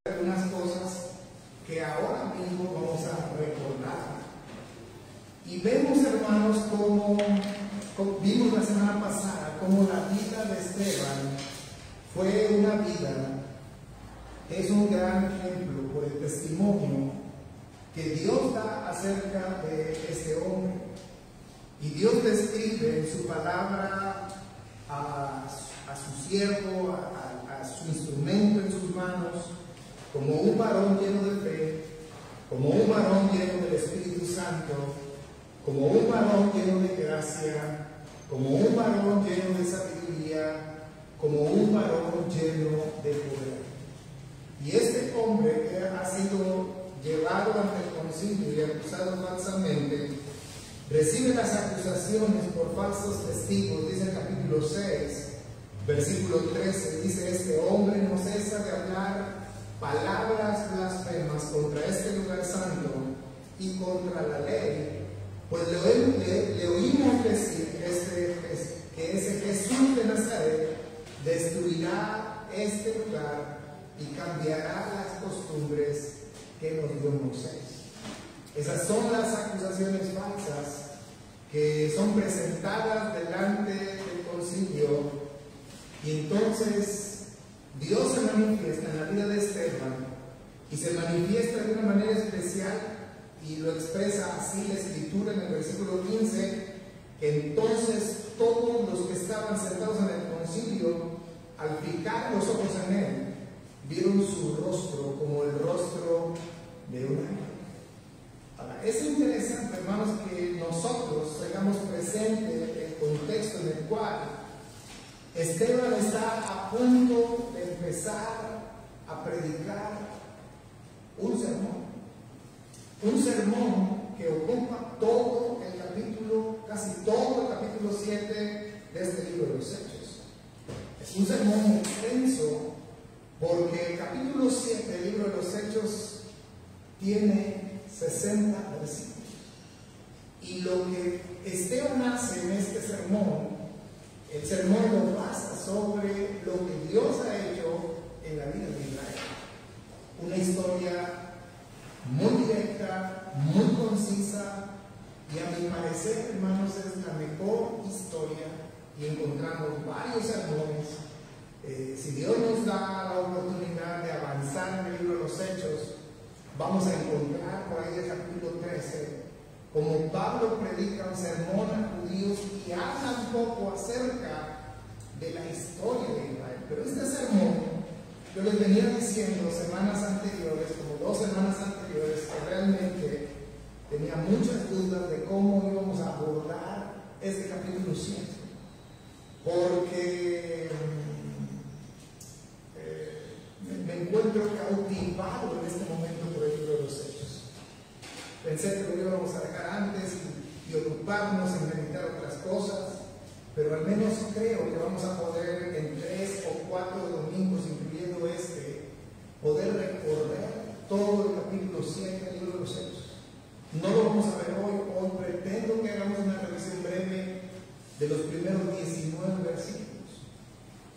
algunas cosas que ahora mismo vamos a recordar. Y vemos, hermanos, como vimos la semana pasada, como la vida de Esteban fue una vida, es un gran ejemplo por el testimonio que Dios da acerca de este hombre. Y Dios describe en su palabra a su siervo, a su instrumento en sus manos, como un varón lleno de fe, como un varón lleno del Espíritu Santo, como un varón lleno de gracia, como un varón lleno de sabiduría, como un varón lleno de poder. Y este hombre que ha sido llevado ante el concilio y acusado falsamente, recibe las acusaciones por falsos testigos. Dice el capítulo 6, versículo 13, dice: este hombre no cesa de hablar palabras blasfemas contra este lugar santo y contra la ley. Pues le oímos decir que ese Jesús de Nazaret destruirá este lugar y cambiará las costumbres que nos dio Moisés. Esas son las acusaciones falsas que son presentadas delante del concilio. Y entonces Dios se manifiesta en la vida de Esteban, y se manifiesta de una manera especial, y lo expresa así la Escritura en el versículo 15, que entonces todos los que estaban sentados en el concilio, al fijar los ojos en él, vieron su rostro como el rostro de un ángel. Ahora, es interesante, hermanos, que nosotros tengamos presente el contexto en el cual Esteban está a punto de empezar a predicar un sermón que ocupa todo el capítulo, casi todo el capítulo 7 de este libro de los Hechos. Es un sermón extenso porque el capítulo 7 del libro de los Hechos tiene 60 versículos. Y lo que Esteban hace en este sermón, el sermón lo basa sobre lo que Dios ha hecho en la vida de Israel. Una historia muy directa, muy concisa, y a mi parecer, hermanos, es la mejor historia, y encontramos varios sermones. Si Dios nos da la oportunidad de avanzar en el libro de los Hechos, vamos a encontrar por ahí el capítulo 13, como Pablo predica un sermón a judíos y habla un poco acerca de la historia de Israel. Pero este sermón, yo les venía diciendo semanas anteriores, como 2 semanas anteriores, que realmente tenía muchas dudas de cómo íbamos a abordar este capítulo 7, porque me encuentro cautivado en este momento por el libro de los Hechos. Pensé que lo íbamos a dejar antes y ocuparnos en meditar otras cosas, pero al menos creo que vamos a poder en 3 o 4 domingos, incluyendo poder recorrer todo el capítulo 7 del libro de los Hechos. No lo vamos a ver hoy pretendo que hagamos una revisión breve de los primeros 19 versículos,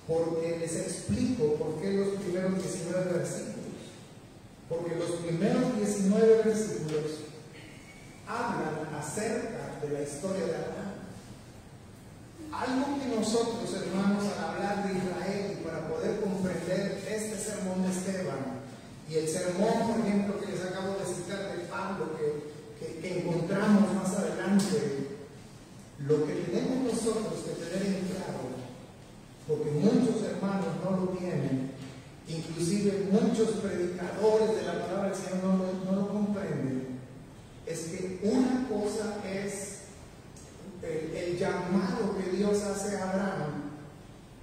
porque les explico por qué los primeros 19 versículos. Porque los primeros 19 versículos hablan acerca de la historia de Abraham. Algo que nosotros, hermanos, al hablar de Israel y para poder comprender este sermón de Esteban y el sermón, por ejemplo, que les acabo de citar de Pablo, que encontramos más adelante, lo que tenemos nosotros que tener en claro, porque muchos hermanos no lo tienen, inclusive muchos predicadores de la palabra del Señor no lo comprenden, es que una cosa es el llamado que Dios hace a Abraham,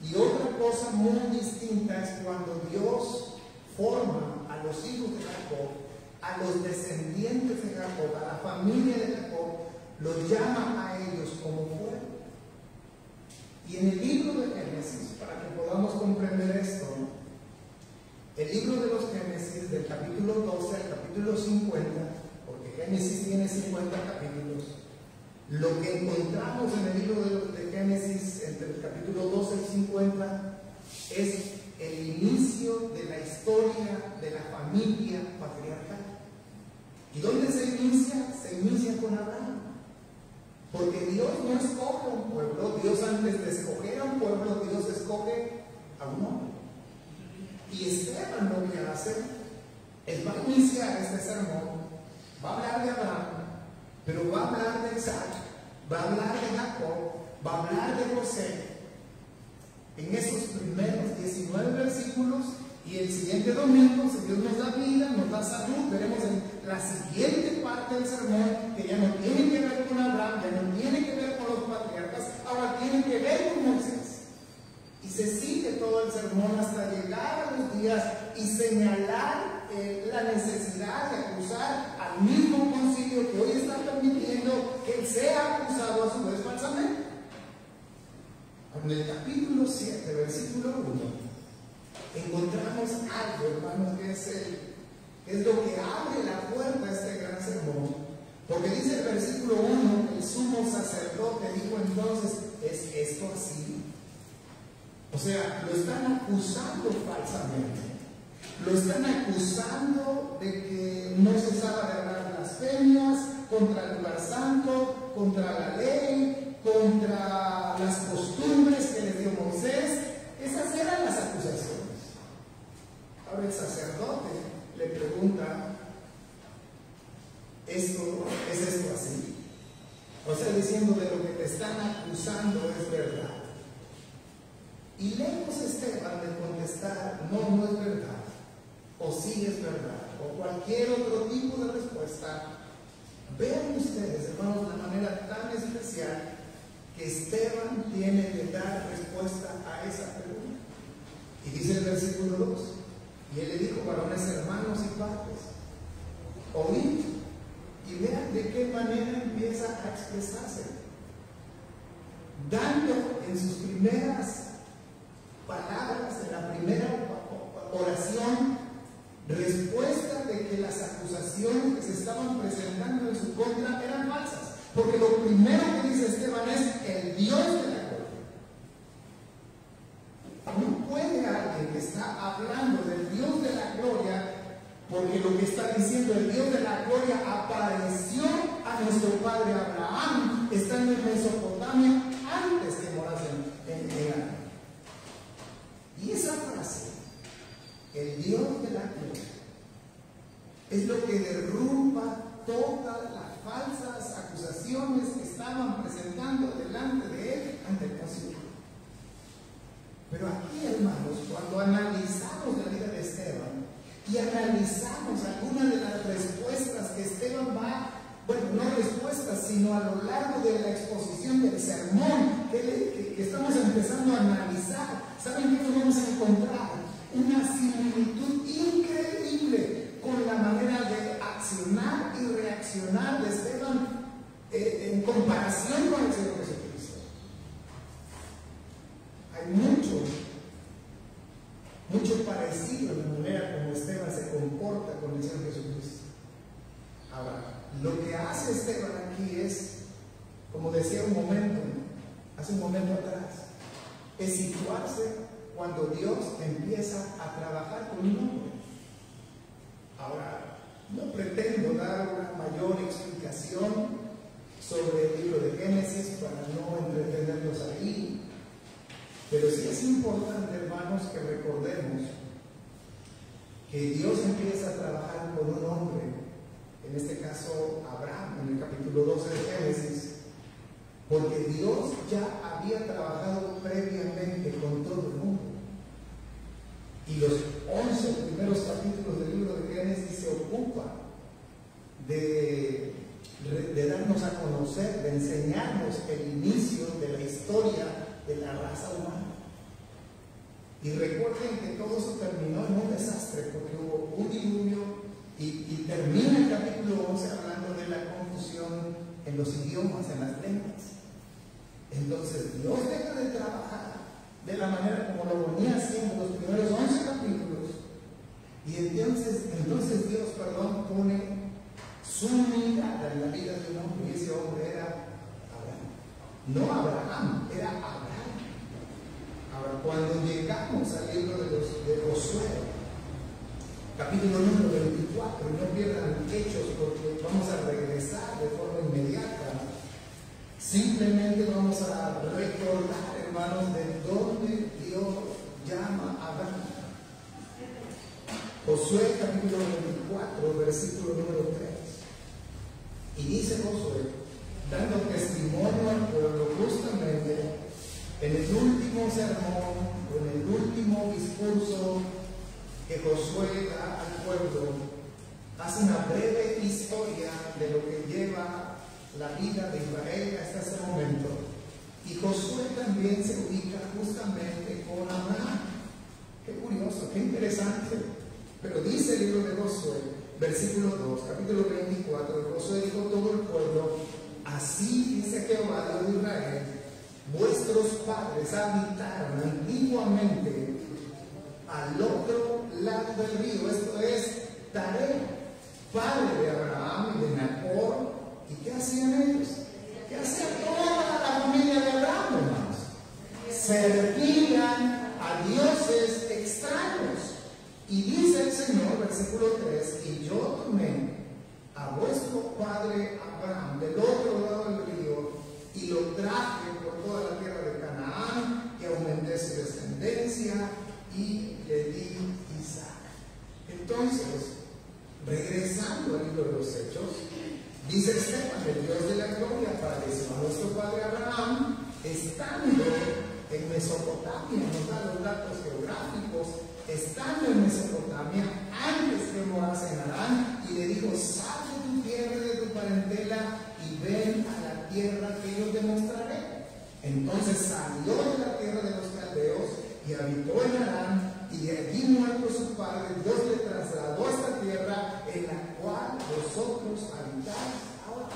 y otra cosa muy distinta es cuando Dios forma a los hijos de Jacob, a los descendientes de Jacob, a la familia de Jacob, los llama a ellos como pueblo. Y en el libro de Génesis, para que podamos comprender esto, el libro de los Génesis, del capítulo 12 al capítulo 50, porque Génesis tiene 50 capítulos, lo que encontramos en el libro de Génesis, entre el capítulo 12 y 50, es el inicio de la historia de la familia familia patriarcal. ¿Y dónde se inicia? Se inicia con Abraham. Porque Dios no escoge a un pueblo, Dios antes de escoger a un pueblo, Dios escoge a un hombre. Y Esteban lo que hace, él va a iniciar este sermón, va a hablar de Abraham, pero va a hablar de Isaac, va a hablar de Jacob, va a hablar de José. En esos primeros 19 versículos, y el siguiente domingo, si Dios nos da vida, nos da salud, veremos en la siguiente parte del sermón que ya no tiene que ver con Abraham, ya no tiene que ver con los patriarcas, ahora tiene que ver con Moisés. Y se sigue todo el sermón hasta llegar a los días y señalar la necesidad de acusar al mismo concilio que hoy está permitiendo que él sea acusado a su vez falsamente. En el capítulo 7, versículo 1, encontramos algo, hermanos, que es lo que abre la puerta a este gran sermón. Porque dice el versículo 1, el sumo sacerdote dijo entonces, ¿es esto así? O sea, lo están acusando falsamente. Lo están acusando de que no cesaba de hablar blasfemias contra el lugar santo, contra la ley, contra las costumbres que les dio Moisés. Esas eran las acusaciones. Ahora el sacerdote le pregunta, ¿es esto así? O sea, diciendo de lo que te están acusando es verdad. Y lejos Esteban de contestar, no es verdad, o sí es verdad, o cualquier otro tipo de respuesta. Vean ustedes, hermanos, la manera tan especial que Esteban tiene que dar respuesta a esa pregunta. Y dice el versículo 2, y él le dijo, varones, hermanos y padres, oíd, y vean de qué manera empieza a expresarse, dando en sus primeras palabras, en la primera oración, respuesta de que las acusaciones que se estaban presentando en su contra eran falsas. Porque lo primero que dice Esteban es el Dios de la gloria. No puede alguien que está hablando del Dios de la gloria, porque lo que está diciendo el Dios de la gloria apareció a nuestro padre Abraham estando en Mesopotamia antes que morase en Arán. Y esa frase, el Dios de la gloria, es lo que derrumba todas las falsas acusaciones que estaban presentando delante de él ante el concilio. Pero aquí, hermanos, cuando analizamos la vida de Esteban y analizamos algunas de las respuestas que Esteban no respuestas, sino a lo largo de la exposición del sermón que estamos empezando a analizar, ¿saben qué nos vamos a encontrar? Una similitud increíble con la manera de accionar y reaccionar de Esteban en comparación con el Señor Jesucristo. Hay mucho parecido en la manera como Esteban se comporta con el Señor Jesucristo. Ahora, lo que hace Esteban aquí es, como decía hace un momento atrás, es situarse cuando Dios empieza a trabajar con un hombre. Ahora, no pretendo dar una mayor explicación sobre el libro de Génesis para no entretenerlos ahí, pero sí es importante, hermanos, que recordemos que Dios empieza a trabajar con un hombre, en este caso Abraham, en el capítulo 12 de Génesis, porque Dios ya había trabajado previamente con todo el mundo. Y los 11 primeros capítulos del libro de Génesis se ocupan de darnos a conocer, de enseñarnos el inicio de la historia de la raza humana. Y recuerden que todo eso terminó en un desastre, porque hubo un diluvio y termina el capítulo 11 hablando de la confusión en los idiomas, en las lenguas. Entonces Dios deja de trabajar de la manera como lo venía haciendo los primeros 11 capítulos, y entonces Dios pone su mirada en la vida de un hombre, y ese hombre era Abraham. No Abraham, era Abraham. Ahora, cuando llegamos al libro de Josué, capítulo número 24, y no pierdan Hechos porque vamos a regresar de forma inmediata. Simplemente vamos a recordar, hermanos, de dónde Dios llama a Abraham. Josué capítulo 24, versículo número 3. Y dice Josué, dando testimonio al pueblo justamente en el último sermón, o en el último discurso que Josué da al pueblo, hace una breve historia de lo que lleva la vida de Israel hasta ese momento. Y Josué también se ubica justamente con Abraham. Qué curioso, qué interesante. Pero dice el libro de Josué, versículo 2, capítulo 24, Josué dijo a todo el pueblo: así dice Jehová, Dios de Israel, vuestros padres habitaron antiguamente al otro lado del río, esto es Taré, padre de Abraham y de Nacor. ¿Y qué hacían ellos? ¿Qué hacía toda la familia de Abraham, hermanos? Servían a dioses extraños. Y dice el Señor, versículo 3, y yo tomé a vuestro padre Abraham del otro lado del río y lo traje por toda la tierra de Canaán, y aumenté su descendencia y le di Isaac. Entonces, regresando al libro de los Hechos, dice Esteban, el Dios de la gloria, apareció a nuestro padre Abraham estando en Mesopotamia. Nos da los datos geográficos. Estando en Mesopotamia, antes que morase en Harán, y le dijo: sal de tu tierra y de tu parentela y ven a la tierra que yo te mostraré. Entonces salió de la tierra de los caldeos y habitó en Harán, y de allí, muerto su padre, Dios le trasladó a esta tierra en la cual vosotros habitáis ahora.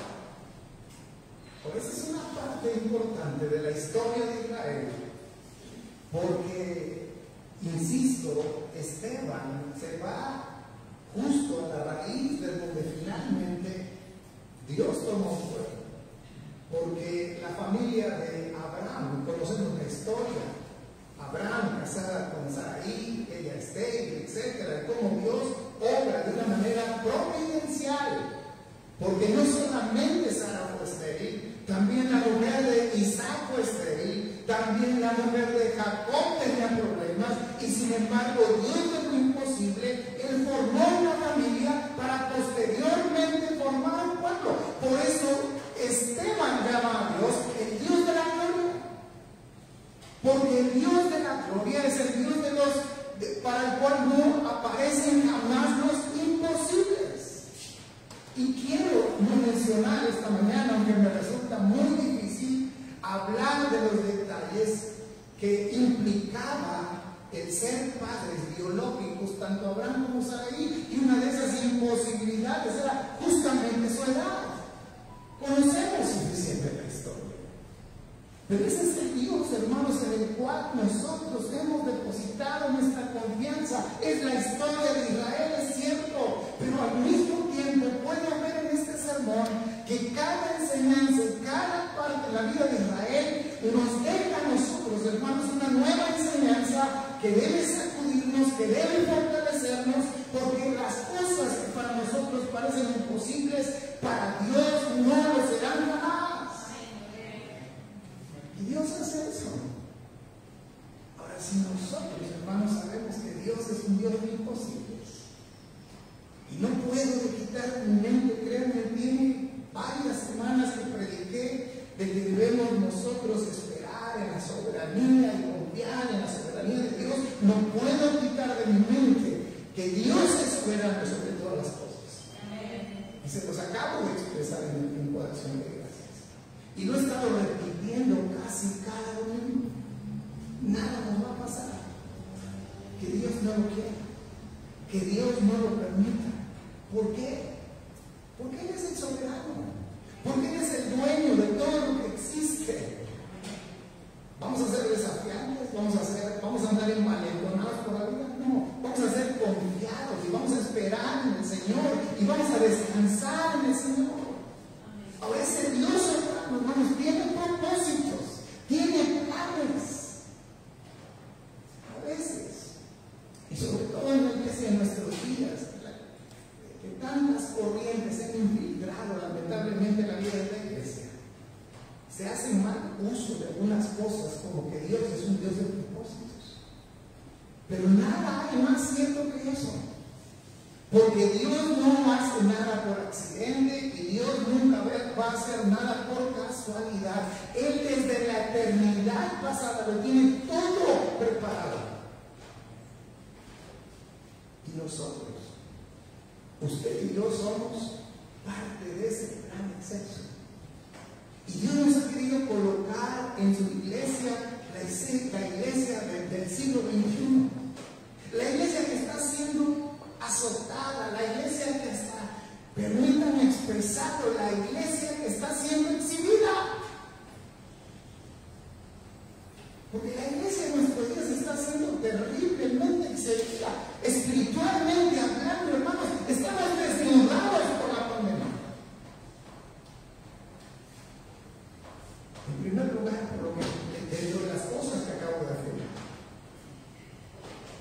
Por eso es una parte importante de la historia de Israel, porque, insisto, Esteban se va justo a la raíz de donde finalmente Dios tomó fuego. Porque la familia de Abraham, conocemos la historia, Abraham casada con Sarai, ella estéril, etcétera, y cómo Dios obra de una manera providencial. Porque no solamente Sara fue estéril, también la mujer de Isaac fue estéril, también la mujer de Jacob tenía problemas, y sin embargo Dios de lo imposible, Él formó una familia para posteriormente formar un pueblo. Por eso Esteban llama a Dios el Dios de la gloria, porque el Dios de la gloria es el Dios para el cual no aparecen jamás los imposibles. Y quiero mencionar esta mañana, aunque me resulta muy difícil hablar de los detalles que implicaba el ser padres biológicos, tanto Abraham como Sarai, y una de esas imposibilidades era justamente su edad. Conocemos suficiente la historia. Pero ese es el Dios, hermanos, en el cual nosotros hemos depositado nuestra confianza. Es la historia de Israel, es cierto, pero al mismo tiempo puedo ver en este sermón que cada enseñanza, cada parte de la vida de Israel nos deja a nosotros, hermanos, una nueva enseñanza que debe sacudirnos, que debe fortalecernos, porque las cosas que para nosotros parecen imposibles, para Dios no lo serán jamás. Y Dios hace eso. Ahora, si nosotros, hermanos, sabemos que Dios es un Dios de imposibles, y no puedo quitar mi mente, créanme, tiene varias semanas que prediqué de que debemos nosotros esperar en la soberanía y confiar en la soberanía de Dios. No puedo quitar de mi mente que Dios es soberano sobre todas las cosas. Y se los acabo de expresar en Corazón de Gracias. Y lo he estado repitiendo casi cada domingo. Nada nos va a pasar que Dios no lo quiera, que Dios no lo permita. ¿Por qué? Porque Él es el soberano, porque Él es el dueño de todo lo que existe. ¿Vamos a ser desafiantes? ¿Vamos a andar envalentonados por la vida? No, vamos a ser confiados y vamos a esperar en el Señor y vamos a descansar en el Señor. Ahora, ese Dios, hermanos, tiene propósitos, tiene planes. A veces, y sobre todo en la iglesia en nuestros días, tantas corrientes se han infiltrado lamentablemente en la vida de la iglesia, se hace mal uso de algunas cosas, como que Dios es un Dios de propósitos. Pero nada hay más cierto que eso. Porque Dios no hace nada por accidente y Dios nunca va a hacer nada por casualidad. Él desde la eternidad pasada lo tiene todo preparado. Y nosotros, usted y yo somos parte de ese plan excelso. Y Dios nos ha querido colocar en su iglesia, la iglesia del siglo XXI. La iglesia que está siendo azotada, la iglesia que está, permítanme expresarlo, la iglesia que está siendo exhibida. Porque la iglesia en nuestros días está siendo terriblemente exhibida. Espiritualmente hablando, hermanos, estamos desnudados por la pandemia. En primer lugar, por lo que dentro de las cosas que acabo de afirmar.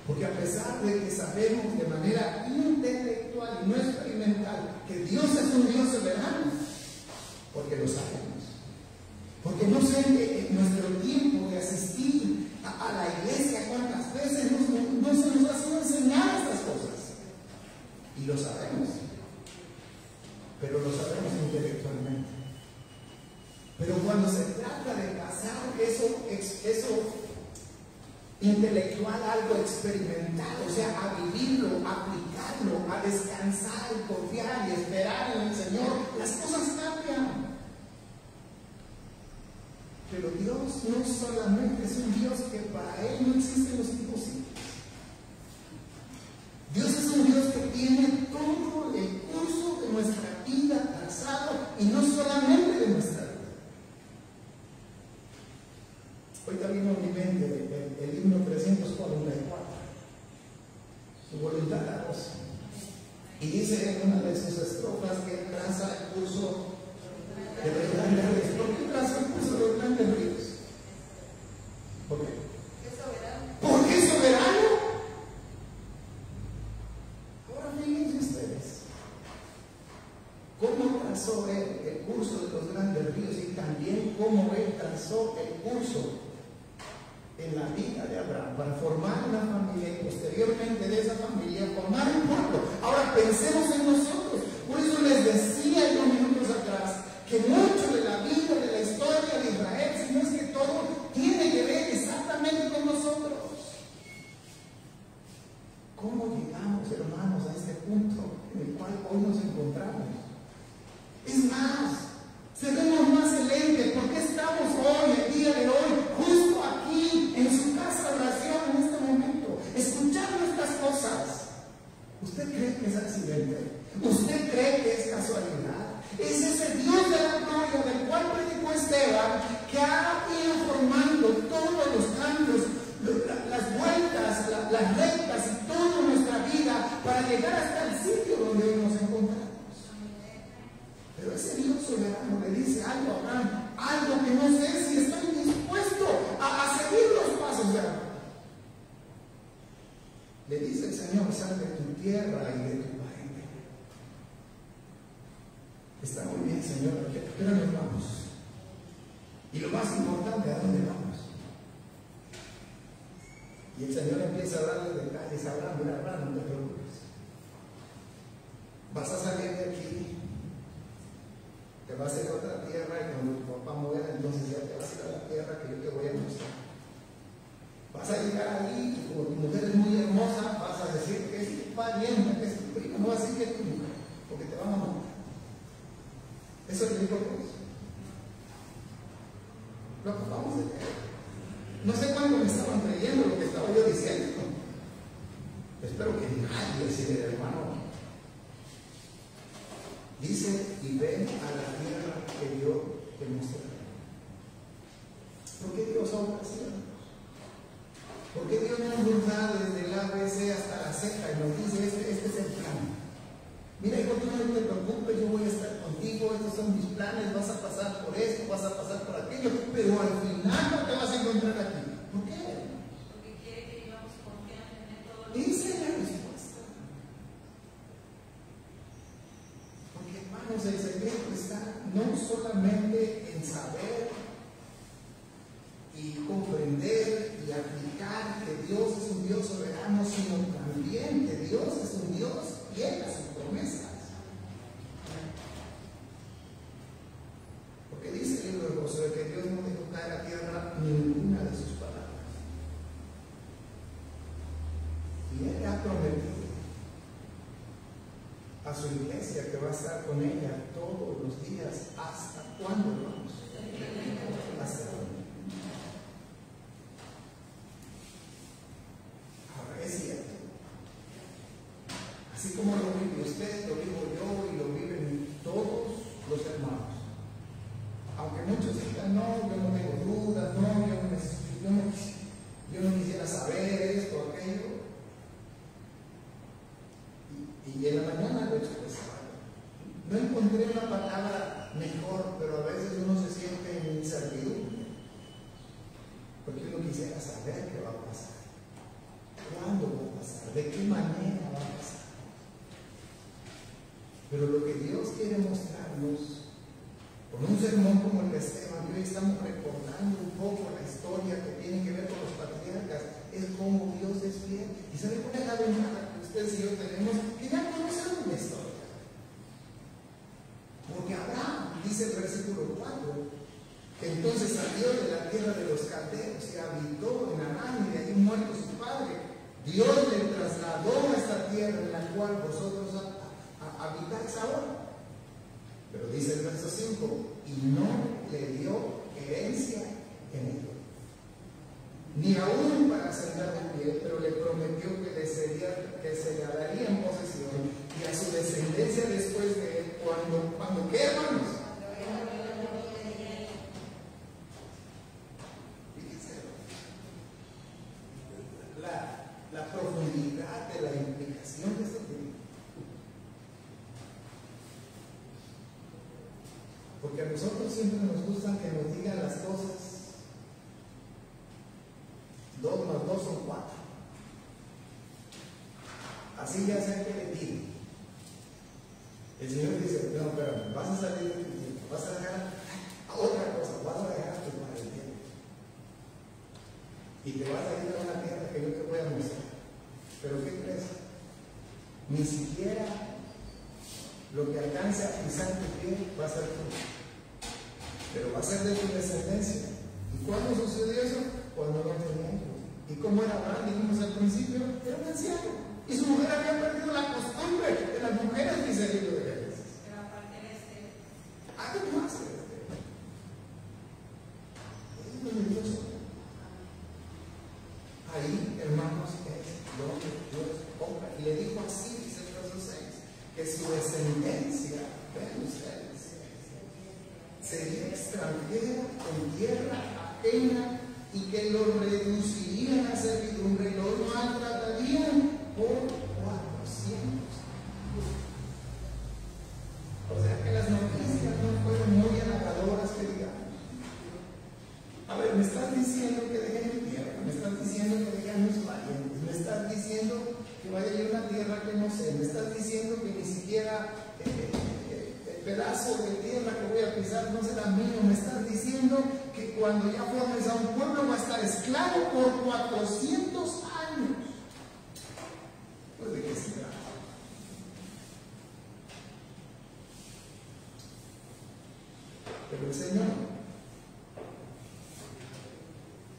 Porque a pesar de que sabemos de manera intelectual y no experimental que Dios es un Dios soberano, porque lo sabemos, porque no sé en nuestro tiempo de asistir a la iglesia cuántas veces no se nos ha sido enseñar estas cosas, y lo sabemos, pero lo sabemos intelectualmente. Pero cuando se trata de pasar eso intelectual, algo experimental, o sea, a vivirlo, a aplicarlo, a descansar y confiar y esperar en el Señor, las cosas cambian. Pero Dios no solamente es un Dios que para Él no existen los imposibles. Dios es un Dios que tiene todo el curso de nuestra vida trazado y no solamente de nuestra vida. Hoy también en mi mente el himno 344, su voluntad la goza. Y dice en una de sus estrofas que Él traza el curso de los grandes ríos. ¿Por qué traza el curso de los grandes ríos? ¿Por qué? ¿Por qué soberano? Ahora fíjense ustedes cómo trazó Él el curso de los grandes ríos y también cómo Él trazó el curso en la vida de Abraham para formar una familia y posteriormente de esa familia formar un pueblo. Ahora pensemos en nosotros. Por eso les decía unos minutos atrás que mucho de la vida, de la historia de Israel, si no es que todo, tiene que ver exactamente con nosotros. ¿Cómo llegamos, hermanos, a este punto en el cual hoy nos encontramos? Es más, seremos más excelentes porque estamos hoy, el día de hoy, justo aquí en su casa de oración en este momento, escuchando estas cosas. ¿Usted cree que es accidente? ¿Usted cree que es casualidad? Es ese Dios de la gloria del cual predicó Esteban, que ha ido formando todos los cambios, las vueltas, las rectas y toda nuestra vida para llegar hasta el sitio donde hoy nos encontramos. Pero ese Dios soberano le dice algo a Abraham, algo que no sé si estoy dispuesto a seguir los pasos de Abraham. Le dice el Señor, sal de tu tierra y de tu pariente. Está muy bien, Señor, pero nos vamos. Y lo más importante, ¿a dónde vamos? Y el Señor empieza a darle detalles a Abraham, mira, Abraham, no te preocupes. Vas a salir de aquí, te vas a ir a otra tierra y cuando tu papá muera, entonces ya te vas a ir a la tierra que yo te voy a mostrar. Vas a llegar ahí y como tu mujer es muy hermosa, vas a decir que es tu pariente, que es tu prima, no vas a decir que es tu mujer, porque te van a matar. Eso te dijo Dios. Lo acabamos de leer. No sé cuándo me estaban creyendo lo que estaba yo diciendo. Espero que nadie se dé, hermano. Dice, y ven a la tierra que yo te mostraré. ¿Por qué Dios obra así? ¿Por qué Dios nos da desde el ABC hasta la Z y nos dice, este es el plan? Mira, hijo, tú no te preocupes, yo voy a estar contigo, estos son mis planes, vas a pasar por esto, vas a pasar por aquello, pero al final no te vas a encontrar aquí. ¿Por qué? Porque quiere que vivamos confiando en todo. Esa es la respuesta. hermanos, el secreto está no solamente en saber y comprender y aplicar que Dios es un Dios soberano, sino también que Dios es un Dios fiel a sus promesas. Porque dice el libro de Josué que Dios no dejó caer a tierra ninguna de sus palabras. Y Él ha prometido a su iglesia que va a estar con ella todos los días. ¿Hasta cuándo, hermanos? Hasta cuándo. Ahora es cierto, así como lo vive usted, lo vivo yo y lo viven todos los hermanos. Aunque muchos digan, no, yo no tengo dudas, no, yo no quisiera saber esto o aquello. Y en la mañana lo expresaba. No encontré una palabra mejor, pero a veces uno se siente en incertidumbre. Porque uno quisiera saber qué va a pasar. ¿Cuándo va a pasar? ¿De qué manera va a pasar? Pero lo que Dios quiere mostrarnos, con un sermón como el de Esteban, y hoy estamos recordando un poco la historia que tiene que ver con los patriarcas, es cómo Dios es fiel. ¿Y sabe cuál es la ventaja que ustedes y yo tenemos? Que ya conocemos la historia. Porque Abraham, dice el versículo 4, que entonces salió de la tierra de los caldeos y habitó en Harán, y de allí muerto su padre. Dios le trasladó a esta tierra en la cual vosotros habitáis ahora. Pero dice el verso 5, y no le dio herencia en ello, ni aún para sentar de pie, pero le prometió que se le daría en posesión y a su descendencia después de él, cuando ¿qué, hermanos? Fíjense la profundidad de la implicación de este tema. Porque a nosotros siempre nos gusta que nos digan las cosas 2 más 2 son 4. Así ya sé que le pide. El Señor dice, no, pero vas a salir de tu tiempo, vas a dejar otra cosa, vas a dejar tu para el tiempo. Y te vas a ir a una tierra que yo te voy a mostrar. Pero ¿qué crees? Ni siquiera lo que alcance a pisar tu pie va a ser tuyo, pero va a ser de tu descendencia. ¿Y cuándo sucedió eso? Cuando no tenía hijos. ¿Y cómo era Abraham? Dijimos al principio, era un anciano. Y su mujer había perdido la costumbre de las mujeres, dice el libro de Génesis. Pero aparte de este. Además de este. Es maravilloso. Ahí, hermanos, es donde Dios obra. Y le dijo así, dice el verso 6, que su descendencia, vean ustedes, sería extranjera en tierra ajena y que lo reducirían a servidumbre y lo maltratarían por 400. O sea que las noticias no fueron muy halagadoras, que digamos. A ver, me estás diciendo que dejen mi tierra, me estás diciendo que dejen mis parientes, me estás diciendo que vaya a ir a una tierra que no sé, me estás diciendo que ni siquiera el pedazo de tierra que voy a pisar no será mío, me estás diciendo que cuando ya formes a un pueblo va a estar esclavo por 400 años. Pues de qué se trata. Pero el Señor,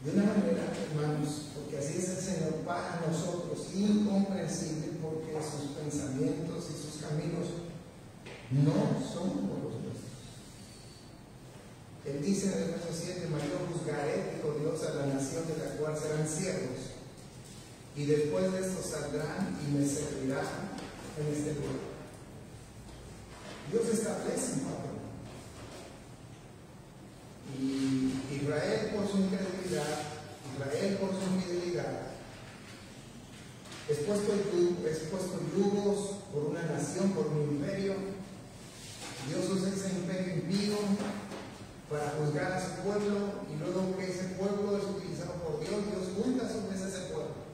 de una manera, hermanos, porque así es el Señor para nosotros, incomprensible, porque sus pensamientos y sus caminos no son como los nuestros. Él dice en el verso 7, mas yo juzgaré, dijo Dios, a la nación de la cual serán siervos, y después de esto saldrán y me servirán en este lugar. Dios establece un patrón. Y Israel por su incredulidad, Israel por su infidelidad, es puesto yugos por una nación, por un imperio. Dios usa ese imperio impío para juzgar a su pueblo, y luego que ese pueblo es utilizado por Dios, Dios junta sobre ese pueblo.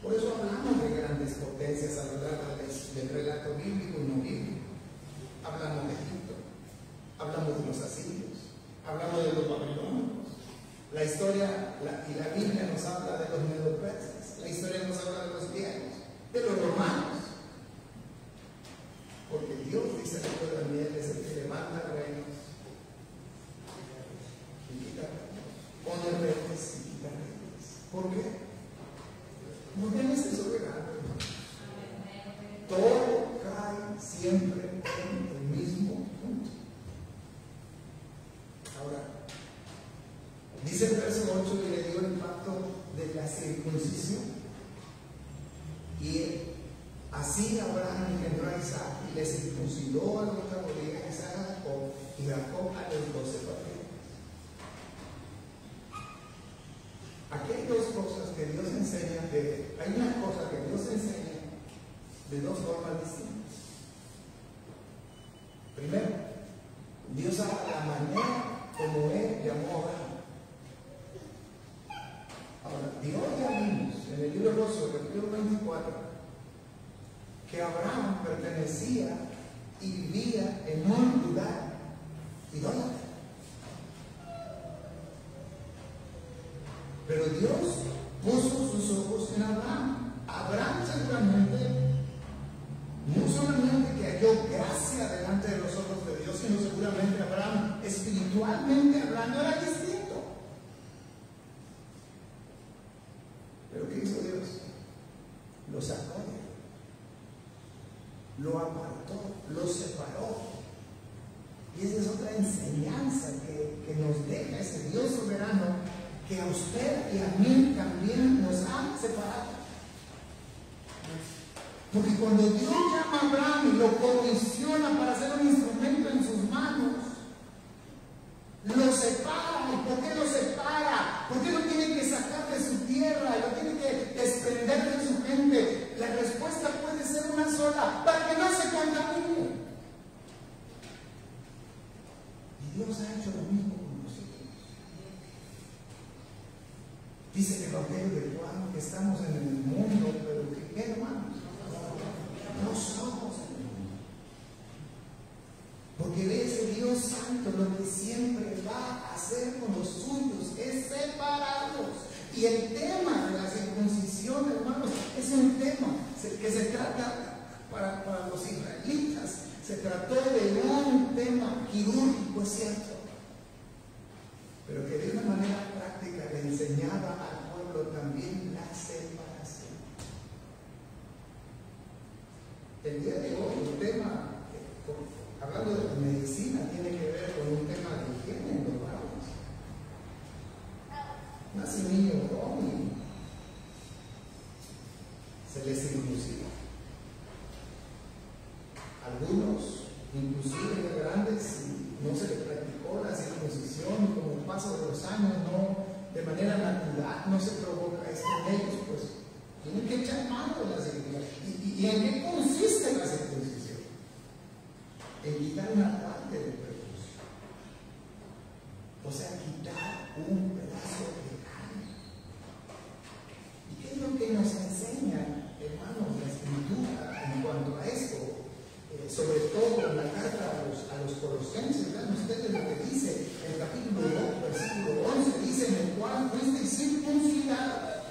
Por eso hablamos de grandes potencias a lo largo del relato bíblico y no bíblico. hablamos de Egipto, hablamos de los asirios, hablamos de los babilónicos. La historia y la Biblia nos habla de los medo-persas, la historia nos habla de los griegos, de los romanos. Porque Dios, dice el libro de Daniel, es el que levanta reinos y quita reinos, pone reyes y quita reyes. ¿Por qué? Porque Él es el soberano, hermanos. Todo cae siempre en el mismo punto. Ahora, dice el verso 8 que le dio el pacto de la circuncisión. Y así Abraham engendró a Isaac y le circuncidó a los octavo día, Isaac a Jacob y Jacob a los 12 patriarcas. Aquí hay dos cosas que Dios enseña, hay una cosa que Dios enseña de dos formas distintas. Primero, Dios habla la manera como Él llamó a Abraham. Ahora, Dios ya vimos en el libro de Josué, capítulo 24, que Abraham pertenecía y vivía en un lugar idólatra. Pero Dios puso sus ojos en Abraham. Abraham seguramente, no solamente que halló gracia delante de los ojos de Dios, sino seguramente Abraham, espiritualmente hablando, era distinto. Pero ¿qué hizo Dios? Lo sacó, lo apartó, lo separó. Y esa es otra enseñanza que nos deja ese Dios soberano, que a usted y a mí también nos ha separado. Porque cuando Dios llama a Abraham y lo comisiona para ser un instrumento en sus manos, lo separa. ¿Y por qué lo separa? ¿Por qué lo tiene que sacar de su tierra? ¿Lo tiene que desprender de su gente? La respuesta puede ser una sola: para que no se contamine. Y Dios ha hecho lo mismo con nosotros. Dice el Evangelio de Juan que estamos en el mundo, pero que, hermanos, no somos el mundo. Porque de ese Dios Santo lo que siempre va a hacer con los suyos es separarlos. Y el tema de la circuncisión, hermanos, es un tema que se trata para los israelitas. Se trató de un tema quirúrgico, es cierto, pero que de una manera práctica le enseñaba al pueblo también la separación. El día de hoy, el tema, hablando de la medicina, tiene que ver con un tema de higiene en los varones. Nace un niño joven, se le circuncida. Algunos, inclusive ya grandes, no se les practicó la circuncisión, y con el paso de los años, no, de manera natural, no se provoca esto en ellos, pues tienen que echar mano de la circuncisión. ¿Y en qué consiste la circuncisión? En quitar una parte del prepucio, o sea, quitar un pedazo de carne. ¿Y qué es lo que nos enseña, hermanos, la Escritura en cuanto a esto? Sobre todo en la carta a los Colosenses, vean ustedes lo que dice en el capítulo 2, versículo 11, dice: en el cual fuiste circuncidado.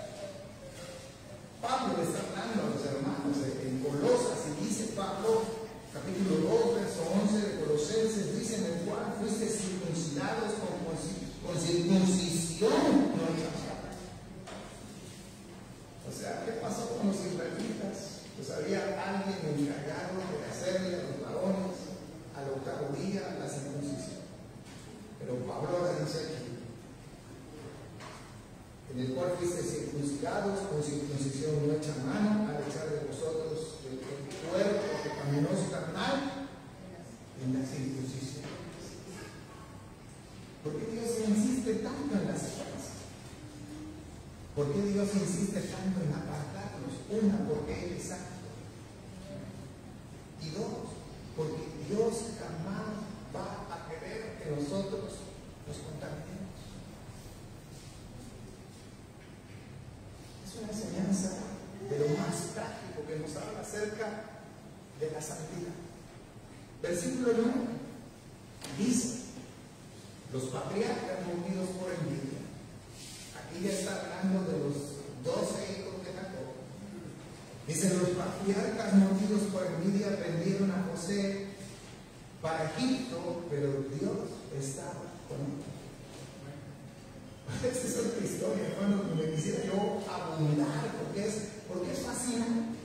Pablo le está hablando a los hermanos en Colosas, y dice Pablo, capítulo 2, verso 11 de Colosenses, dice: en el cual fuiste circuncidados con circuncisión no rechazada. O sea, ¿qué pasó con los israelitas? Pues había alguien encargado de hacerle a los varones al octavo día la circuncisión. Pero Pablo ahora dice aquí: en el cual fuiste circuncidados con circuncisión no hecha mano, al echar de vosotros el cuerpo pecaminoso carnal en la circuncisión. ¿Por qué Dios insiste tanto en la separación? ¿Por qué Dios insiste tanto en apartarnos? Una, porque Él es santo. Y dos, porque Dios jamás va a querer que nosotros nos contaminemos. Es una enseñanza de lo más práctico que nos habla acerca de la santidad. Versículo 9 dice: los patriarcas movidos por envidia. Aquí ya está hablando de los 12 hijos de Jacob. Dice: los patriarcas movidos por envidia vendieron a José para Egipto, pero Dios estaba con él. Esta es otra historia, hermano, me quisiera yo abundar, porque es fascinante.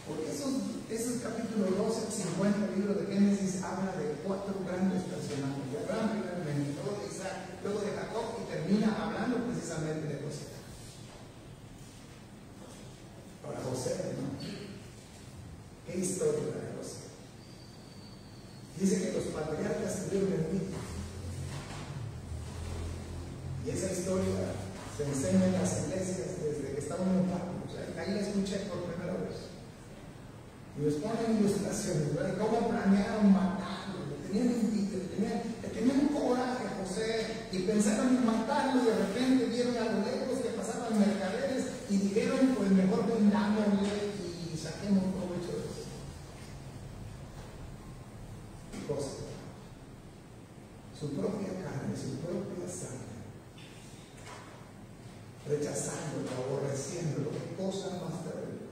Porque esos capítulos 12 al 50 del libro de Génesis habla de 4 grandes personajes: de Abraham primeramente, luego de Isaac, luego de Jacob, y termina hablando precisamente de José. Ahora, José, ¿no? ¿Qué historia de José? Dice que los patriarcas tuvieron envidia. Y esa historia se enseña en las iglesias desde que estaban en Pablo. O sea, ahí la escuché por primera vez. Y nos ponen ilustraciones, ¿verdad? Cómo planearon matarlo. Le tenían envidia, le tenían coraje a José y pensaron en matarlo, y de repente vieron a lo lejos que pasaban mercaderes y dijeron: pues mejor vendámosle y saquemos provecho de eso. José, su propia carne, su propia sangre, rechazándolo, aborreciéndolo, qué cosa más terrible.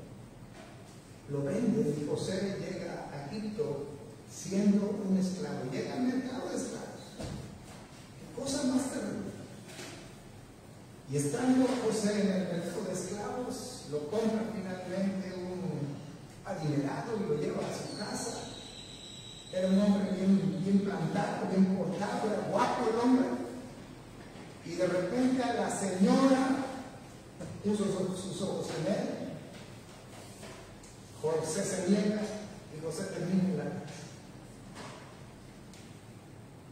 Lo vende, y José llega a Egipto siendo un esclavo, llega al mercado de esclavos. Qué cosa más terrible. Y estando José en el mercado de esclavos, lo compra finalmente un adinerado y lo lleva a su casa. Era un hombre bien plantado, bien portado, era guapo el hombre. Y de repente la señora puso sus ojos en él. José se niega y José termina en la cárcel.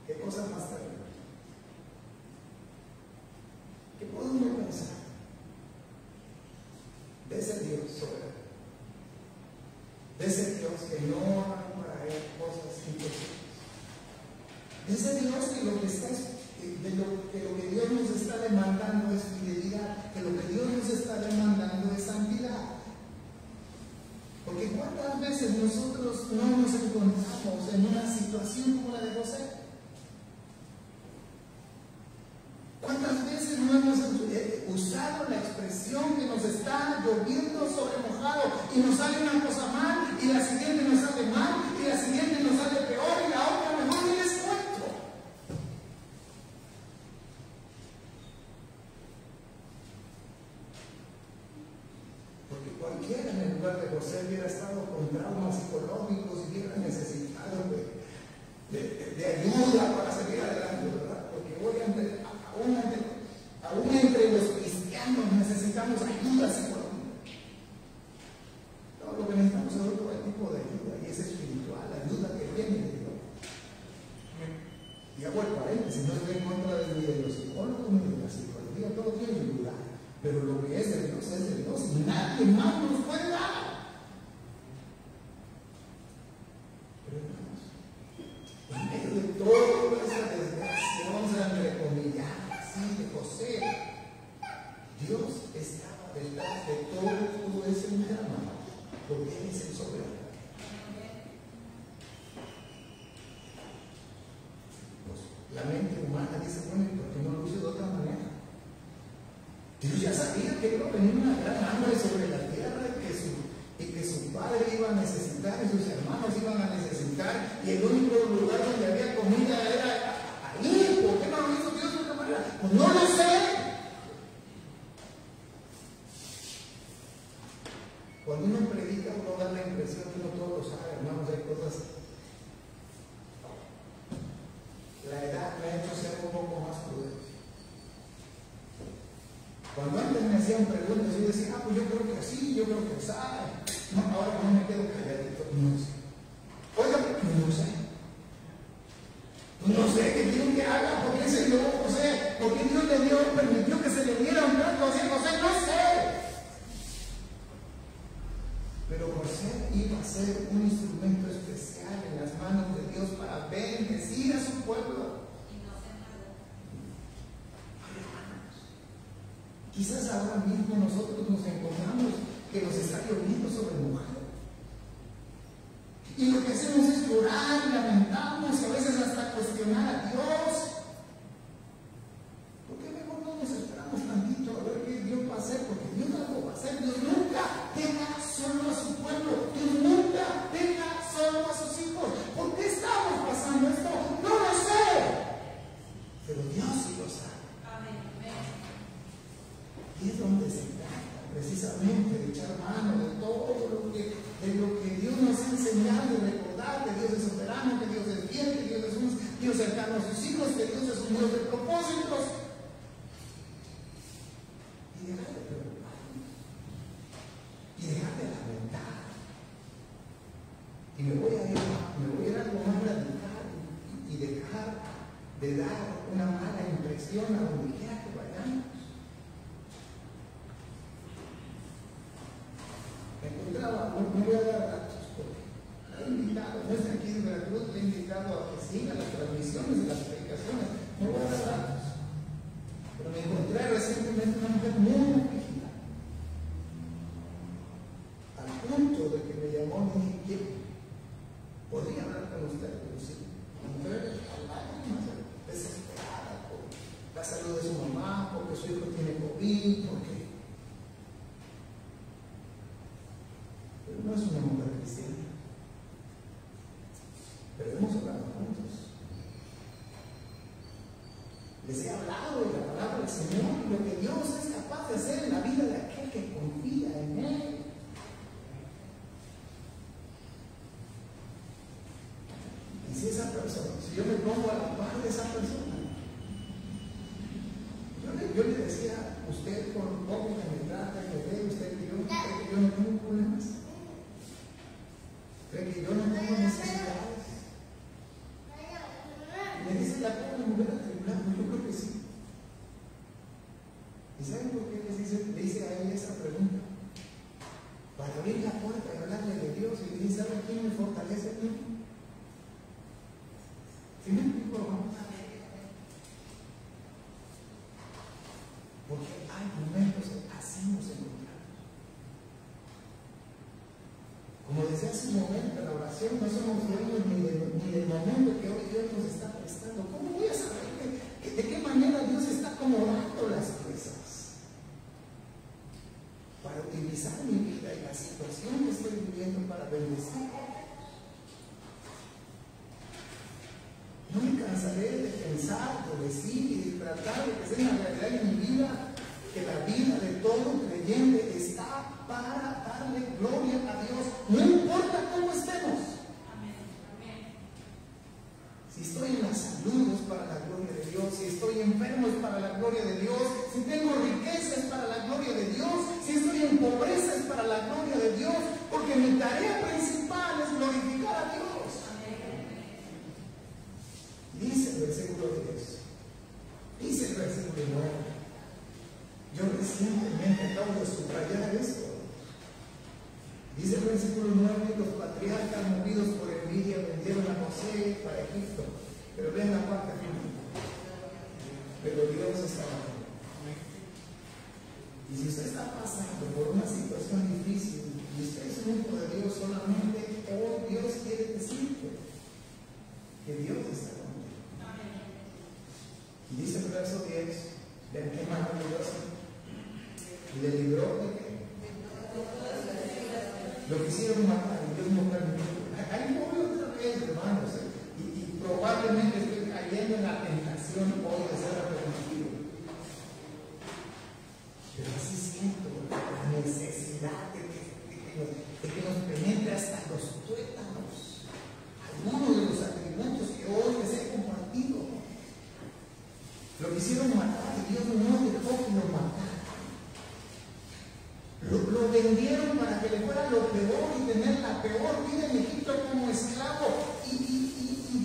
¿Qué cosa más terrible? ¿Qué podemos pensar de ese Dios soberano? De ese Dios que no hará para él cosas imposibles. De ese Dios que lo que Dios nos está demandando es fidelidad, que lo que Dios nos está demandando es santidad. Porque ¿cuántas veces nosotros no nos encontramos en una situación como la de José? ¿Cuántas veces no hemos usado la expresión que nos está lloviendo sobre mojado y nos sale una cosa mal y la siguiente nos sale mal y la siguiente nos sale peor y la otra mejor ni les cuento? Porque cualquiera en el lugar de José hubiera estado con traumas psicológicos y hubiera necesitado de ayuda para seguir adelante, ¿verdad? Porque hoy aún entre los cristianos necesitamos ayuda psicológica. No, lo que necesitamos es otro tipo de ayuda, y es espiritual, la ayuda que viene de Dios. Y hago el paréntesis, no estoy en contra ni de los psicólogos ni de la psicología, todo tiene que ayudar. Pero lo que es de Dios es de Dios, y nadie más nos puede dar. Pero hermanos, en medio de toda esa desgracia, vamos a entrecomillar así, de José, Dios estaba detrás de todo ese drama, porque Él es el soberano. Pues, la mente humana dice: bueno, ¿y por qué no lo hizo de otra manera? Dios ya sabía que iba a venir una gran hambre sobre la tierra y que su padre iba a necesitar y sus hermanos iban a necesitar, y el único lugar donde había comida era ahí. ¿Por qué no lo hizo Dios de otra manera? Pues no lo sé. Cuando uno predica, uno da la impresión que uno todo lo sabe, hermanos. Hay cosas. La edad me ha hecho ser un poco más prudente. Cuando antes me hacían preguntas, yo decía: pues yo creo que así, yo creo que así. No, ahora no me quedo calladito, no sé. Oiga, no sé. No sé qué quiero que haga, por qué se dio José, por qué Dios permitió que se le diera un trato así a José, no sé. Pero José iba a ser un instrumento especial en las manos de Dios para bendecir a su pueblo. Quizás ahora mismo nosotros nos encontramos que nos está lloviendo sobre mojado. que hacemos es llorar, lamentamos y a veces hasta cuestionar a Dios. ¿Por qué mejor no nos esperamos tantito a ver qué Dios va a hacer? Porque Dios algo va a hacer. Dios nunca deja solo a su pueblo. Dios nunca deja solo a sus hijos. ¿Por qué estamos pasando esto? No lo sé. Pero Dios sí lo sabe. Y es donde se trata precisamente de echar mano de todo lo que Dios nos ha enseñado, de recordar que Dios es soberano, que Dios es fiel, que Dios es un Dios cercano a sus hijos, que Dios es un Dios de propósitos. Y dejar de preocuparnos. Y dejar de lamentar. Y me voy a ir a algo más radical y dejar de dar una mala impresión a donde quiera que vayamos. Me encontraba, no voy a dar datos, porque la he invitado, no está aquí en Veracruz, le he invitado a que siga las transmisiones de las predicaciones, no voy a dar datos. Pero me encontré recientemente una mujer muy afligida, al punto de que me llamó y me dijo, ¿podría hablar con usted? Pero sí, la mujer hablaba desesperada por la salud de su mamá, porque su hijo tiene COVID, porque... Pero no es una mujer cristiana. Pero hemos hablado juntos. Les he hablado de la palabra del Señor y lo que Dios es capaz de hacer en la vida de aquel que confía en Él. Y si esa persona, si yo me pongo a la par de esa persona, yo le decía, usted por lo poco que me trata, que ve, usted que yo no tengo problemas. ¿Cree que yo no tengo necesidades? Y me dice la pobre mujer atribulada, yo creo que sí. ¿Y saben por qué le hice a ella esa pregunta? Para abrir la puerta y hablarle de Dios y le dice, ¿sabe quién me fortalece a mí? ¿Sí me explico? Porque hay momentos así nos encontramos. Como decía hace un momento en la oración, no somos dueños ni del momento que hoy Dios nos está prestando. ¿Cómo voy a saber de qué manera Dios está acomodando las piezas para utilizar mi vida y la situación que estoy viviendo para bendecir? No me cansaré de pensar, de decir y de tratar de que sea una realidad en mi vida, que la vida de todo creyente está para darle gloria a Dios, no importa cómo estemos. Si estoy en la salud es para la gloria de Dios, si estoy enfermo es para la gloria de Dios, si tengo riqueza es para la gloria de Dios, si estoy en pobreza es para la gloria de Dios, porque mi tarea principal es glorificar a Dios. Dice el versículo 10, dice el versículo 9. Yo recientemente acabo de subrayar esto. Dice el versículo 9, los patriarcas movidos por envidia vendieron a José para Egipto. Pero vean la parte final. Pero Dios estaba con él. Y si usted está pasando por una situación difícil y usted es un hijo de Dios, solamente hoy Dios quiere decirte que Dios está con él. Y dice el verso 10, vean qué maravilloso. Y le libró de qué. Lo quisieron matar y Dios no permitió. Ahí voy otra vez, hermanos, y probablemente estoy cayendo en la tentación hoy de ser arrepentido. Pero así siento la necesidad de que nos penetre hasta los tuétanos algunos de los atributos que hoy les he compartido. Lo quisieron matar y Dios no dejó que lo mataran. Lo vendieron para que le fuera lo peor y tener la peor vida en Egipto como esclavo. Y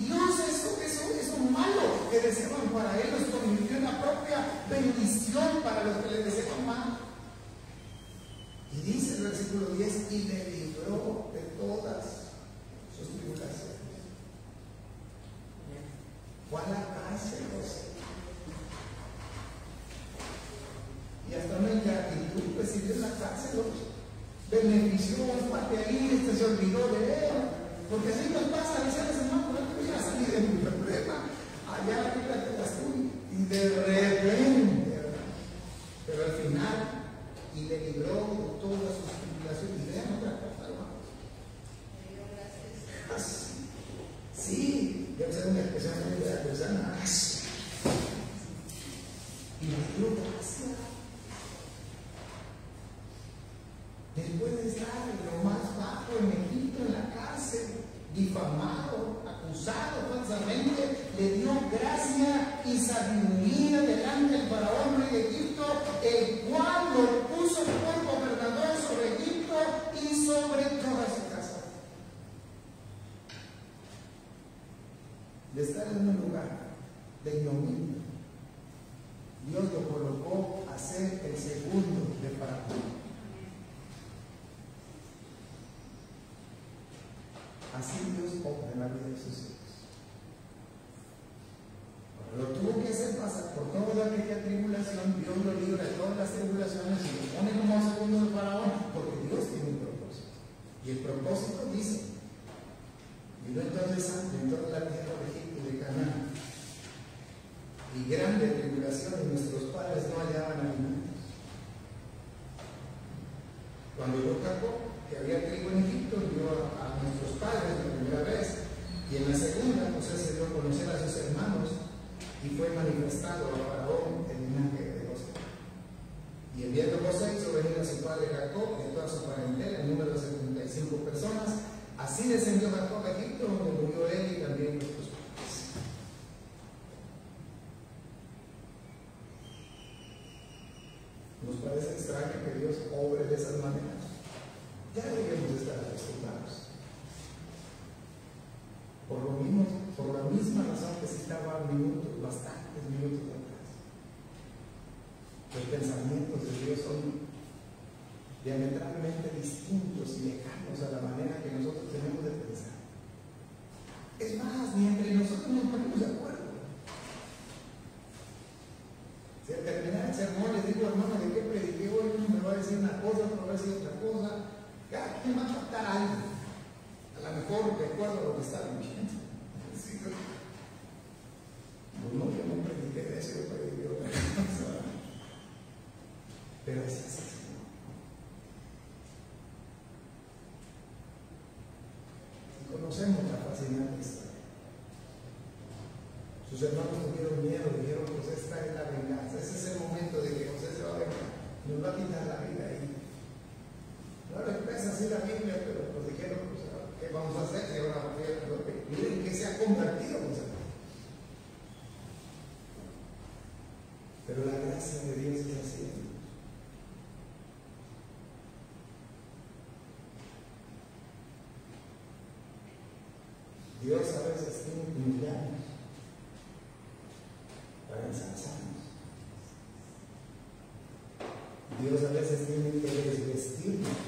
Dios eso malo que deseaban para él los convirtió en la propia bendición para los que le deseaban mal. Y dice el versículo 10, y le libró de todas sus tribulaciones. Fue a la cárcel, José. Y hasta una ingratitud recibió en la cárcel, benefició un parte ahí, se olvidó de él. Porque así nos pasa a los seres humanos, no voy a salir de mi problema, allá arríglatelas tú, y de repente, ¿verdad? Pero al final, y le libró de todas sus tribulaciones, y vean otra cosa, hermanos. Sí, debe ser una expresión muy de la persona. Y le dio gracia. Después de estar en lo más bajo en Egipto, en la cárcel, difamado, acusado falsamente, le dio gracia y sabiduría delante del faraón rey de Egipto, el cual lo puso por gobernador sobre Egipto y sobre toda su casa. De estar en un lugar de ignominia, Dios lo colocó a ser el segundo de faraón. Así Dios obra en la vida de sus hijos. Lo tuvo que hacer pasar por toda aquella tribulación. Dios lo libra de todas las tribulaciones y lo pone como segundo de faraón, porque Dios tiene un propósito. Y el propósito dice: vino entonces hambre en toda la tierra de Egipto y de Canaán, y grande tribulación, y nuestros padres no hallaban alimentos. Cuando yo Jacob, que había trigo en Egipto, dio a nuestros padres la primera vez, y en la segunda José se dio a conocer a sus hermanos y fue manifestado a Faraón el linaje de José. Y enviando José hizo venir a su padre Jacob y a toda su parentela, en número de 75 personas. Así descendió Jacob a Egipto, donde murió él y también nuestros padres. ¿Nos parece extraño que Dios obre de esas maneras? Ya debemos estar acostumbrados. Por la misma razón que citaba bastantes minutos atrás. Los pensamientos de Dios son diametralmente distintos y lejanos a la manera que nosotros tenemos de pensar. Es más, ni entre nosotros nos ponemos de acuerdo. Si al terminar el sermón les digo, hermano, ¿de qué prediqué hoy? Uno me va a decir una cosa, otro me va a decir otra cosa. Cada quien va a captar algo. A lo mejor de acuerdo a lo que está viviendo. Sí, pues no, yo no prediqué de eso, yo prediqué otra cosa. Pero así es el Señor. Y conocemos la fascinante historia. Sus hermanos tuvieron miedo, dijeron: José, esta es la venganza. Ese es el momento de que José se va a vengar. Nos va a quitar la vida ahí. No lo expresa así la Biblia, pero pues dijeron: pues, ¿qué vamos a hacer? Se van a morir. Miren que se ha convertido, José. Pero la gracia de Dios es así. Dios a veces tiene que humillarnos para ensalzarnos. Dios a veces tiene que desvestirnos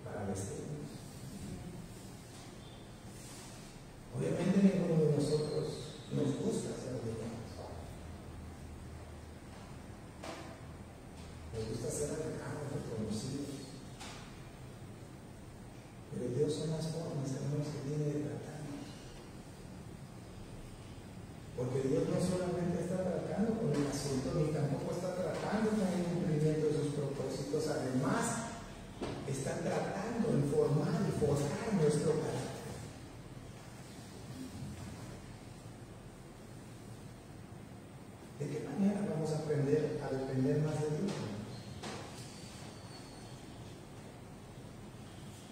para vestirnos. Obviamente ninguno de nosotros nos gusta ser alejados. Nos gusta ser alejados, reconocidos. Pero Dios son las formas, hermanos, que tiene de tratarnos. Porque Dios no solamente está tratando con el asunto, ni tampoco está tratando con el cumplimiento de sus propósitos. Además, está tratando en formar y forjar nuestro carácter. ¿De qué manera vamos a aprender a depender más de Dios?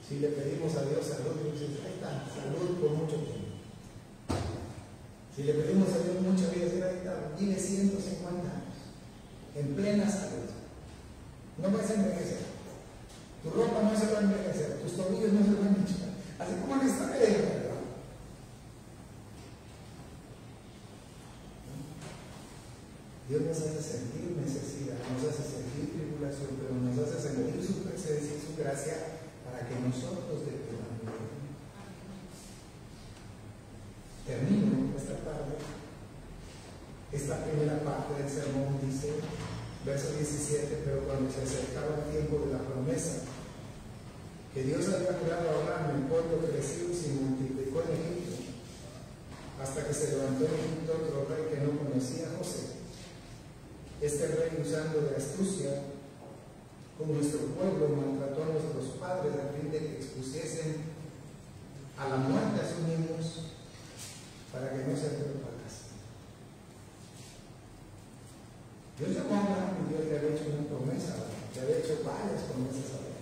Si le pedimos a Dios salud, Dios dice: ahí está, salud por mucho tiempo. Si le pedimos a Dios mucha vida, ahí está, vive 150 años, en plena salud. No vas a envejecer. Tu ropa no se va a envejecer, tus tobillos no se van a hinchar. Así como en esta vida, ¿verdad? Dios nos hace sentir necesidad, nos hace sentir tribulación, pero nos hace sentir su presencia y su gracia para que nosotros dependamos de Él. Termino esta tarde. Esta primera parte del sermón dice, verso 17: pero cuando se acercaba el tiempo de la promesa, que Dios había jurado a Abraham, el pueblo creció y se multiplicó en Egipto, hasta que se levantó en Egipto otro rey que no conocía a José. Este rey, usando de astucia con nuestro pueblo, maltrató a nuestros padres a fin de que expusiesen a la muerte a sus niños para que no se propagasen. Dios llamó a Abraham y Dios le había hecho una promesa, le había hecho varias promesas a Abraham.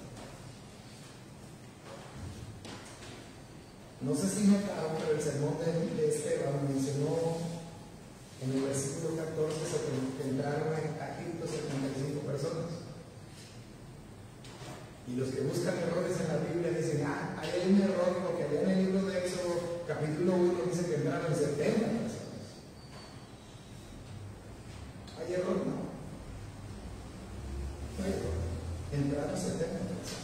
No sé si notaron, pero el sermón de Esteban mencionó en el versículo 14 que entraron a Egipto 75 personas. Y los que buscan errores en la Biblia dicen, ahí hay un error, porque allá en el libro de Éxodo, capítulo 1, dice que entraron 70 personas. ¿Hay error? No. No hay error. Entraron 70 personas.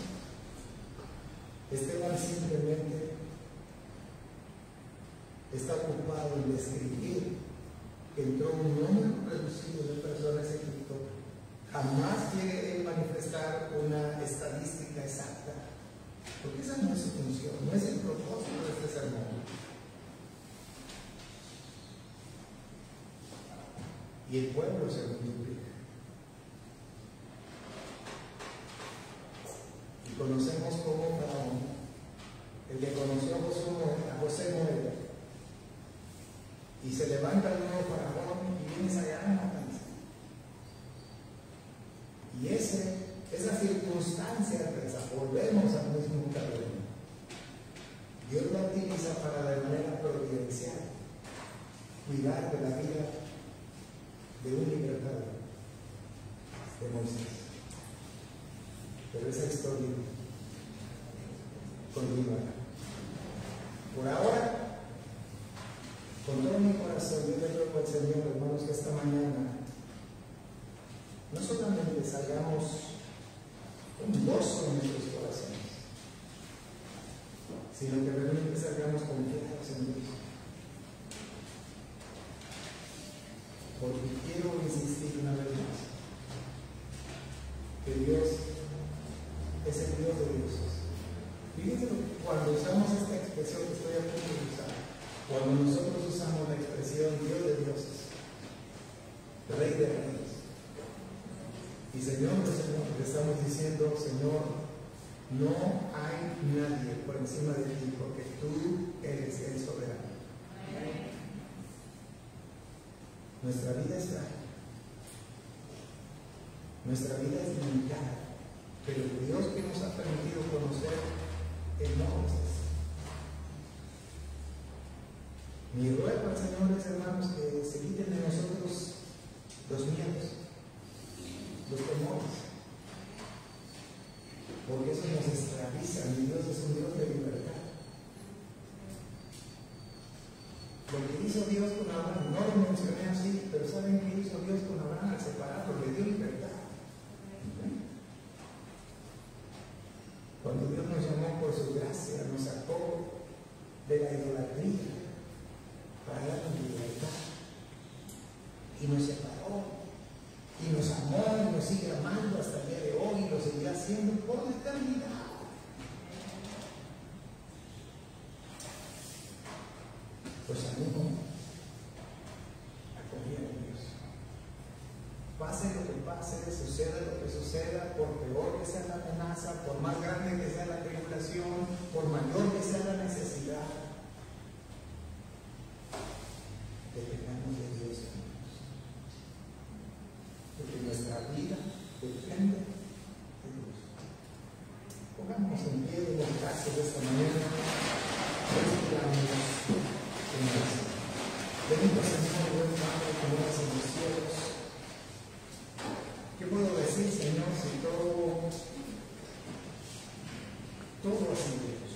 Esteban simplemente está ocupado en describir que entró un número reducido de personas en Egipto. Jamás quiere manifestar una estadística exacta, porque esa no es su función, no es el propósito de este sermón. Y el pueblo se multiplica. Y conocemos como Faraón, el que conoció a José Moeda, y se levanta el nuevo Faraón y viene esa gran matanza. Y esa circunstancia, volvemos al mismo terreno. Dios la utiliza para, de manera providencial, cuidar de la vida de un libertador, de Moisés. Pero esa historia continuará. Por ahora, con todo mi corazón, yo le ruego al Señor, hermanos, que esta mañana no solamente salgamos con gozo en nuestros corazones, sino que realmente salgamos confiados en Dios. Porque quiero insistir una vez más que Dios es el Dios de dioses. Fíjense cuando usamos esta expresión que estoy a punto de usar, cuando nosotros usamos la expresión Dios de dioses, Rey de reyes, y Señor, le estamos diciendo, Señor, no hay nadie por encima de ti, porque tú eres el soberano. Nuestra vida es frágil, nuestra vida es limitada, pero el Dios que nos ha permitido conocer es Moisés. Mi ruego al Señor es, hermanos, que se quiten de nosotros los miedos, los temores, porque eso nos esclaviza. Mi Dios es un Dios de libertad. Lo que hizo Dios con Abraham, no lo mencioné así, pero ¿saben qué hizo Dios con Abraham al separarlo? Le dio libertad. Cuando Dios nos llamó por su gracia, nos sacó de la idolatría para darnos libertad, y nos separó, y nos amó, y nos sigue amando hasta el día de hoy, y lo seguirá haciendo por la eternidad. Pues animo a confiar en Dios. Pase lo que pase, suceda lo que suceda, por peor que sea la amenaza, por más grande que sea la tribulación, por mayor que sea la necesidad, dependamos de Dios, hermanos. Porque nuestra vida depende de Dios. Pongámonos en pie en el caso de esta mañana. Bendito Señor, buen Padre, que moras en los cielos. ¿Qué puedo decir, Señor, si todo ha sido Dios?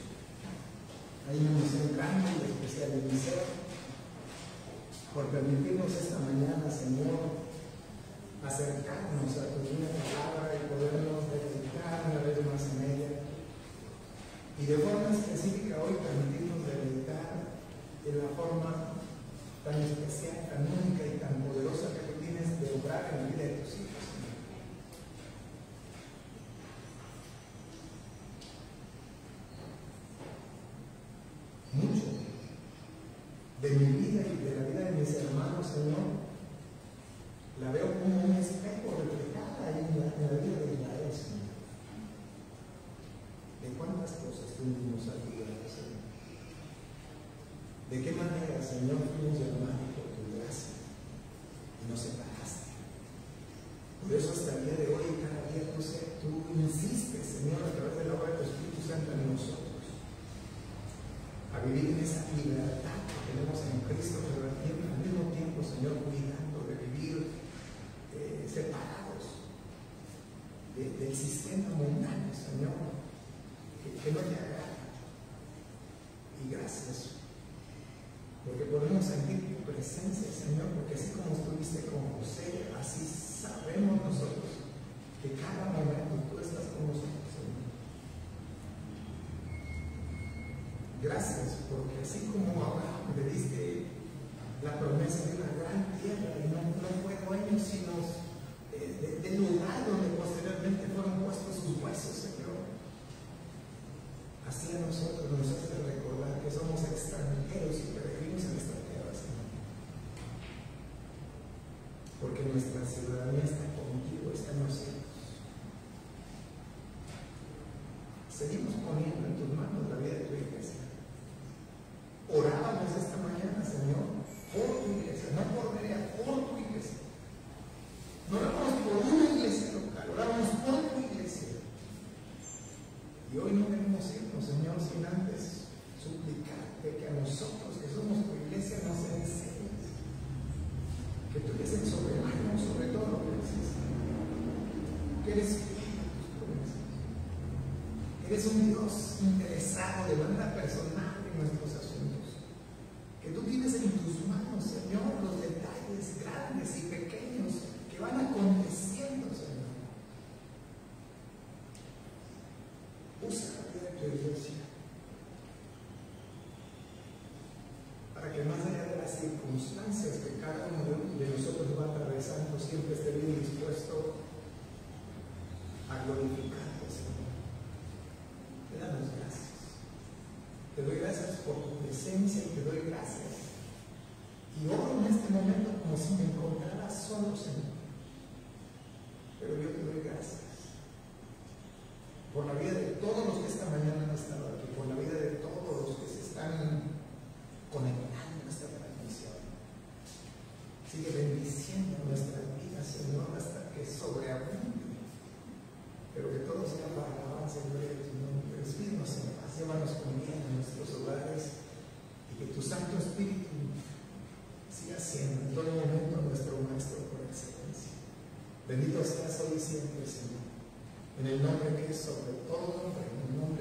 Hay una misión grande y especial en mi ser por permitirnos esta mañana, Señor, acercarnos a tu divina palabra y podernos deleitar una vez más en ella. Y de forma específica hoy permitirnos deleitar de la forma tan especial, tan única y tan poderosa que tú tienes de obrar en la vida de tus hijos. Señor, la veo como un espejo reflejada en la vida de Israel, Señor. ¿De cuántas cosas fuimos ayudados, Señor? ¿De qué manera, Señor, fuimos llamados por tu gracia y nos separaste? Por eso hasta el día de hoy, cada día tú insistes, Señor, a través de la obra de tu Espíritu Santo en nosotros, a vivir en esa libertad que tenemos en Cristo, pero al mismo tiempo, Señor, cuidando de vivir separados del sistema mundano, Señor, que no te agrada. Y gracias, porque podemos sentir tu presencia, Señor, porque así como estuviste con José, así sabemos nosotros que cada momento tú estás con nosotros, Señor. Gracias, porque así como ahora me diste la promesa de una gran tierra, y no fue dueño, sino del lugar donde posteriormente fueron puestos sus huesos, Señor. Así a nosotros nos hace recordar que somos extranjeros y peregrinos en esta tierra, Señor. Porque nuestra ciudadanía está contigo, está en los cielos. Seguimos poniendo en tus manos la vida de tu iglesia. Orábamos esta mañana, Señor, por tu iglesia, no por Berea, por tu iglesia. No orábamos por una iglesia local, orábamos por tu iglesia. Y hoy no queremos irnos, Señor, sin antes suplicarte que a nosotros, que somos tu iglesia, nos enseñes. Que tú eres el soberano sobre todo lo que necesitas. Que eres fiel a tus promesas. Eres un Dios interesado de manera personal en nuestros asuntos. Que tú tienes en tus manos, Señor, los detalles grandes y pequeños que van aconteciendo, Señor. Usa la vida de tu iglesia para que más allá de las circunstancias que cada uno de nosotros va atravesando, siempre esté bien dispuesto a glorificarte, Señor. Te damos gracias. Te doy gracias por tu presencia y te doy gracias. Y oro en este momento como si me encontrara solo, Señor. Pero yo te doy gracias por la vida de todos los que esta mañana han estado aquí, por la vida de todos los que se están conectando en esta transmisión. Sigue bendiciendo nuestras vidas, Señor, hasta que sobreabunde. Pero que todo sea para la alabanza y gloria de tu nombre. Despídenos en paz, llévanos con bien a nuestros hogares y que tu Santo Espíritu siga siendo en todo momento nuestro Maestro por excelencia. Bendito seas hoy y siempre, Señor. En el nombre que es sobre todo nombre, en el nombre